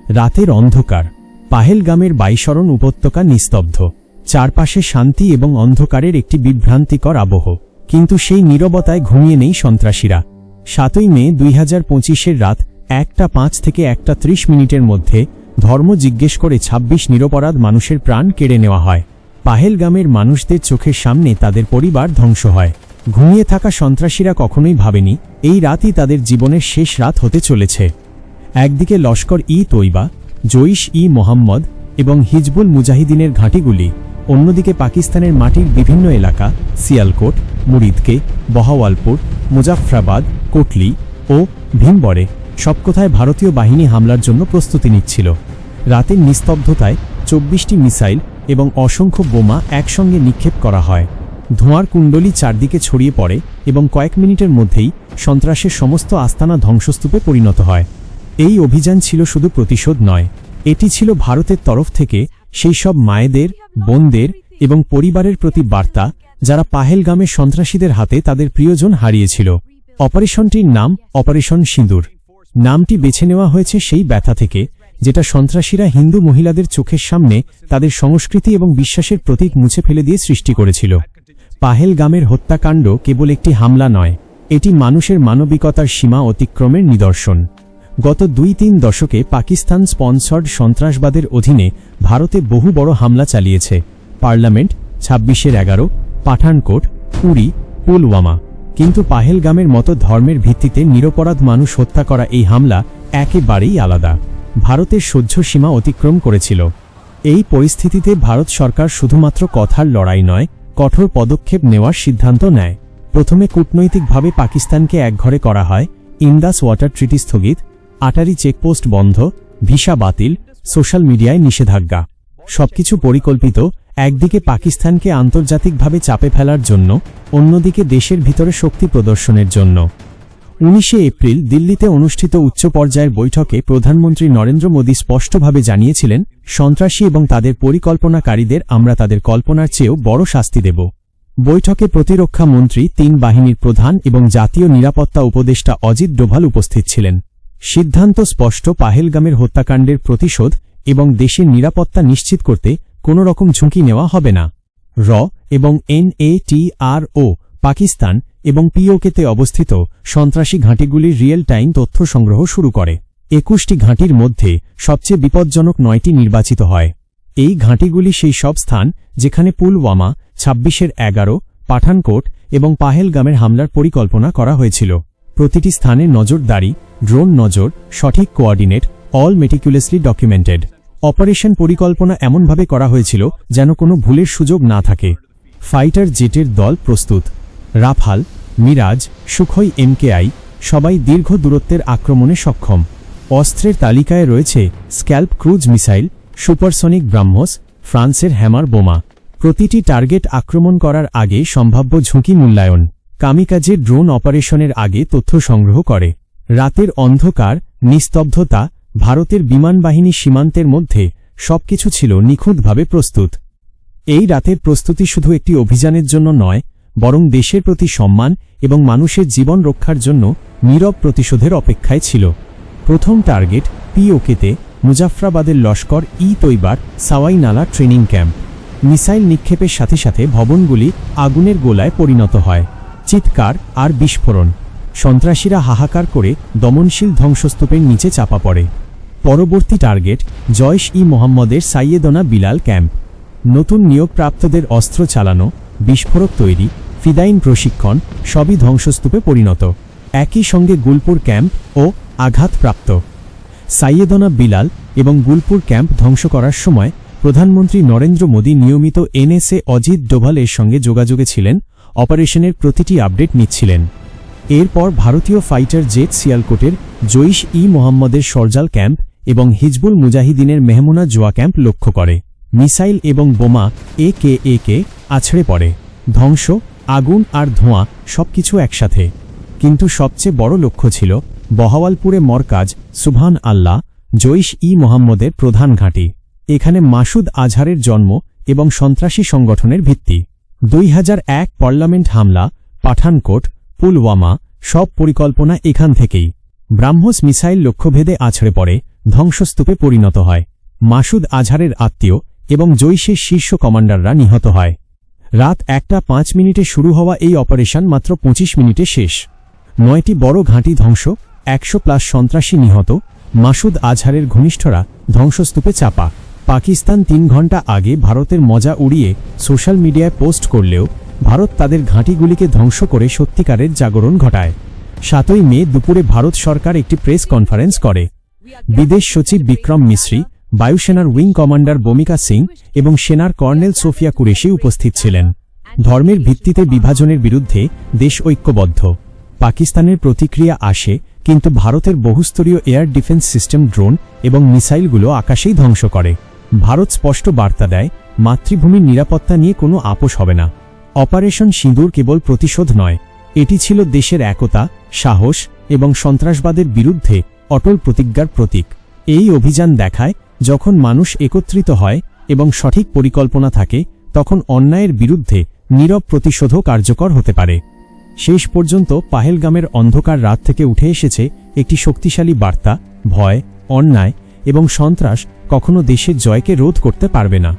রাতের অন্ধকার। পাহেলগামের বাইশরণ উপত্যকা নিস্তব্ধ, চারপাশে শান্তি এবং অন্ধকারের একটি বিভ্রান্তিকর আবহ। কিন্তু সেই নীরবতায় ঘুমিয়ে নেই সন্ত্রাসীরা। 7ই মে 2025-এর রাত 1টা 5 থেকে 1টা 30 মিনিটের মধ্যে ধর্ম জিজ্ঞেস করে 26 নিরপরাধ মানুষের প্রাণ কেড়ে নেওয়া হয়। পাহেলগামের মানুষদের চোখের সামনে তাদের পরিবার ধ্বংস হয়। ঘুমিয়ে থাকা সন্ত্রাসীরা কখনোই ভাবেনি এই রাতই তাদের জীবনের শেষ রাত হতে চলেছে। একদিকে লস্কর-ই-তৈবা, জৈশ-ই-মোহাম্মদ এবং হিজবুল মুজাহিদিনের ঘাঁটিগুলি, অন্যদিকে পাকিস্তানের মাটির বিভিন্ন এলাকা সিয়ালকোট, মুরিদকে, বহাওয়ালপুর, মুজাফরাবাদ, কোটলি ও ভীমবরে সবকথায় ভারতীয় বাহিনী হামলার জন্য প্রস্তুতি নিচ্ছিল। রাতের নিস্তব্ধতায় 24টি মিসাইল এবং অসংখ্য বোমা একসঙ্গে নিক্ষেপ করা হয়। ধোঁয়ার কুণ্ডলী চারদিকে ছড়িয়ে পড়ে এবং কয়েক মিনিটের মধ্যেই সন্ত্রাসের সমস্ত আস্তানা ধ্বংসস্তূপে পরিণত হয়। এই অভিযান ছিল শুধু প্রতিশোধ নয়, এটি ছিল ভারতের তরফ থেকে সেই সব মায়েদের, বোনদের এবং পরিবারের প্রতি বার্তা যারা পাহেলগামে সন্ত্রাসীদের হাতে তাদের প্রিয়জন হারিয়েছিল। অপারেশনটির নাম অপারেশন সিঁদুর। নামটি বেছে নেওয়া হয়েছে সেই ব্যথা থেকে যেটা সন্ত্রাসীরা হিন্দু মহিলাদের চোখের সামনে তাদের সংস্কৃতি এবং বিশ্বাসের প্রতীক মুছে ফেলে দিয়ে সৃষ্টি করেছিল। পাহেলগামের হত্যাকাণ্ড কেবল একটি হামলা নয়, এটি মানুষের মানবিকতার সীমা অতিক্রমের নিদর্শন। গত 2-3 দশকে পাকিস্তান স্পন্সর্ড সন্ত্রাসবাদের অধীনে ভারতে বহু বড় হামলা চালিয়েছে। পার্লামেন্ট, 26/11, পাঠানকোট, উরি, পুলওয়ামা। কিন্তু পাহেলগামের মতো ধর্মের ভিত্তিতে নিরপরাধ মানুষ হত্যা করা এই হামলা একেবারেই আলাদা। ভারতের সহ্য সীমা অতিক্রম করেছিল। এই পরিস্থিতিতে ভারত সরকার শুধুমাত্র কথার লড়াই নয়, কঠোর পদক্ষেপ নেওয়ার সিদ্ধান্ত নেয়। প্রথমে কূটনৈতিকভাবে পাকিস্তানকে একঘরে করা হয়। ইন্দাস ওয়াটার ট্রিটি স্থগিত, আটারি চেকপোস্ট বন্ধ, ভিসা বাতিল, সোশ্যাল মিডিয়ায় নিষেধাজ্ঞা। সবকিছু পরিকল্পিত, একদিকে পাকিস্তানকে আন্তর্জাতিকভাবে চাপে ফেলার জন্য, অন্যদিকে দেশের ভিতরে শক্তি প্রদর্শনের জন্য। 19 এপ্রিল দিল্লিতে অনুষ্ঠিত উচ্চ পর্যায়ের বৈঠকে প্রধানমন্ত্রী নরেন্দ্র মোদী স্পষ্টভাবে জানিয়েছিলেন, সন্ত্রাসী এবং তাদের পরিকল্পনাকারীদের আমরা তাদের কল্পনার চেয়েও বড় শাস্তি দেব। বৈঠকে প্রতিরক্ষা মন্ত্রী, 3 বাহিনীর প্রধান এবং জাতীয় নিরাপত্তা উপদেষ্টা অজিত ডোভাল উপস্থিত ছিলেন। সিদ্ধান্ত স্পষ্ট, পাহেলগামের হত্যাকাণ্ডের প্রতিশোধ এবং দেশের নিরাপত্তা নিশ্চিত করতে কোনো রকম ঝুঁকি নেওয়া হবে না। র এবং NATRO পাকিস্তান এবং POKতে অবস্থিত সন্ত্রাসী ঘাঁটিগুলির রিয়েল টাইম তথ্য সংগ্রহ শুরু করে। 21টি ঘাঁটির মধ্যে সবচেয়ে বিপজ্জনক 9টি নির্বাচিত হয়। এই ঘাঁটিগুলি সেই সব স্থান যেখানে পুলওয়ামা, 26/11, পাঠানকোট এবং পাহেলগামের হামলার পরিকল্পনা করা হয়েছিল। প্রতিটি স্থানে নজরদারি, ড্রোন নজর, সঠিক coordinate, all meticulously documented. Operation পরিকল্পনা এমনভাবে করা হয়েছিল যেন কোনো ভুলের সুযোগ না থাকে। ফাইটার জেটের দল প্রস্তুত। রাফাল, মিরাজ, সুখোই MKI সবাই দীর্ঘ দূরত্বের আক্রমণে সক্ষম। অস্ত্রের তালিকায় রয়েছে scalp cruise missile, supersonic BrahMos, ফ্রান্সের হ্যামার বোমা। প্রতিটি টার্গেট আক্রমণ করার আগে সম্ভাব্য ঝুঁকি মূল্যায়ন। কামিকাজে ড্রোন অপারেশনের আগে তথ্য সংগ্রহ করে। রাতের অন্ধকার, নিস্তব্ধতা, ভারতের বিমানবাহিনী সীমান্তের মধ্যে সবকিছু ছিল নিখুঁতভাবে প্রস্তুত। এই রাতের প্রস্তুতি শুধু একটি অভিযানের জন্য নয়, বরং দেশের প্রতি সম্মান এবং মানুষের জীবন রক্ষার জন্য নীরব প্রতিশোধের অপেক্ষায় ছিল। প্রথম টার্গেট POKতে মুজাফরাবাদের লস্কর-ই-তৈবার সাওয়াই নালা ট্রেনিং ক্যাম্প। মিসাইল নিক্ষেপের সাথে সাথে ভবনগুলি আগুনের গোলায় পরিণত হয়। চিৎকার আর বিস্ফোরণ। সন্ত্রাসীরা হাহাকার করে দমনশীল ধ্বংসস্তূপের নিচে চাপা পড়ে। পরবর্তী টার্গেট জৈশ-ই-মোহাম্মদের সাইয়েদনা বিলাল ক্যাম্প। নতুন নিয়োগপ্রাপ্তদের অস্ত্র চালানো, বিস্ফোরক তৈরি, ফিদাইন প্রশিক্ষণ সবই ধ্বংসস্তূপে পরিণত। একই সঙ্গে গুলপুর ক্যাম্প ও আঘাতপ্রাপ্ত। সাইয়েদনা বিলাল এবং গুলপুর ক্যাম্প ধ্বংস করার সময় প্রধানমন্ত্রী নরেন্দ্র মোদী নিয়মিত NSA অজিত ডোভালের সঙ্গে যোগাযোগে ছিলেন, অপারেশনের প্রতিটি আপডেট নিচ্ছিলেন। এরপর ভারতীয় ফাইটার জেট সিয়ালকোটের জৈশ-ই-মোহাম্মদের সরজাল ক্যাম্প এবং হিজবুল মুজাহিদিনের মেহমুনা জোয়া ক্যাম্প লক্ষ্য করে। মিসাইল এবং বোমা একে আছড়ে পড়ে। ধ্বংস, আগুন আর ধোঁয়া সবকিছু একসাথে। কিন্তু সবচেয়ে বড় লক্ষ্য ছিল বহাওয়ালপুরে মরকাজ সুবহান আল্লাহ, জৈশ-ই-মোহাম্মদের প্রধান ঘাঁটি। এখানে মাসুদ আজহারের জন্ম এবং সন্ত্রাসী সংগঠনের ভিত্তি। 2001 পার্লামেন্ট হামলা, পাঠানকোট, পুলওয়ামা সব পরিকল্পনা এখান থেকেই। ব্রাহ্মস মিসাইল লক্ষ্যভেদে আছড়ে পড়ে, ধ্বংসস্তূপে পরিণত হয়। মাসুদ আজহারের আত্মীয় এবং জৈশের শীর্ষ কমান্ডাররা নিহত হয়। রাত 1:05 শুরু হওয়া এই অপারেশন মাত্র 25 মিনিটে শেষ। 9টি বড় ঘাঁটি ধ্বংস, 100+ সন্ত্রাসী নিহত। মাসুদ আজহারের ঘনিষ্ঠরা ধ্বংসস্তূপে চাপা। পাকিস্তান 3 ঘণ্টা আগে ভারতের মজা উড়িয়ে সোশ্যাল মিডিয়ায় পোস্ট করলেও ভারত তাদের ঘাঁটিগুলিকে ধ্বংস করে সত্যিকারের জাগরণ ঘটায়। 7ই মে দুপুরে ভারত সরকার একটি প্রেস কনফারেন্স করে। বিদেশ সচিব বিক্রম মিশ্রি, বায়ুসেনার উইং কমান্ডার বমিকা সিং এবং সেনার কর্নেল সোফিয়া কুরেশি উপস্থিত ছিলেন। ধর্মের ভিত্তিতে বিভাজনের বিরুদ্ধে দেশ ঐক্যবদ্ধ। পাকিস্তানের প্রতিক্রিয়া আসে, কিন্তু ভারতের বহুস্তরীয় এয়ার ডিফেন্স সিস্টেম ড্রোন এবং মিসাইলগুলো আকাশেই ধ্বংস করে। ভারত স্পষ্ট বার্তা দেয়, মাতৃভূমির নিরাপত্তা নিয়ে কোনো আপোষ হবে না। অপারেশন সিঁদুর কেবল প্রতিশোধ নয়, এটি ছিল দেশের একতা, সাহস এবং সন্ত্রাসবাদের বিরুদ্ধে অটল প্রতিজ্ঞার প্রতীক। এই অভিযান দেখায়, যখন মানুষ একত্রিত হয় এবং সঠিক পরিকল্পনা থাকে, তখন অন্যায়ের বিরুদ্ধে নীরব প্রতিশোধও কার্যকর হতে পারে। শেষ পর্যন্ত পাহেলগামের অন্ধকার রাত থেকে উঠে এসেছে একটি শক্তিশালী বার্তা: ভয়, অন্যায় এবং সন্ত্রাস কখনো দেশের জয়কে রোধ করতে পারবে না।